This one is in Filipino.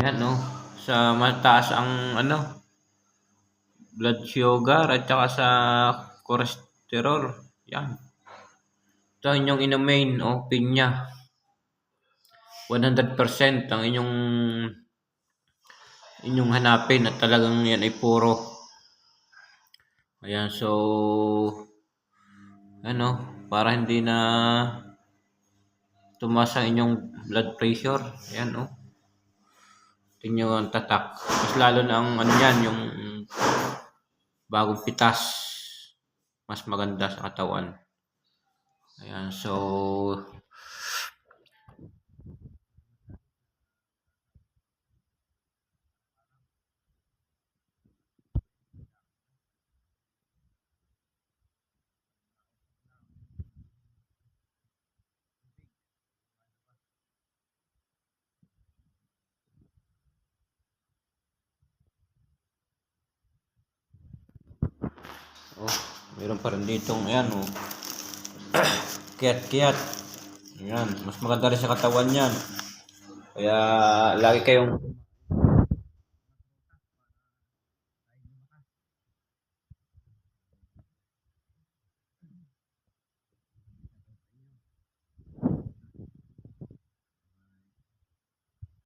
Yan, no? Sa mataas ang blood sugar at saka sa cholesterol. Yan. Ito ang inyong inumin, pinya. 100% ang inyong hanapin at talagang yan ay puro. Ayan, so para hindi na tumaas ang inyong blood pressure. Ayan, tingnan ang tatak. Mas lalo na ang yan, yung bagong pitas. Mas maganda sa katawan. Ayan, so meron pa rin ditong ayan, kiyat-kiyat. Ayan, mas maganda rin sa katawan yan. Kaya lagi kayong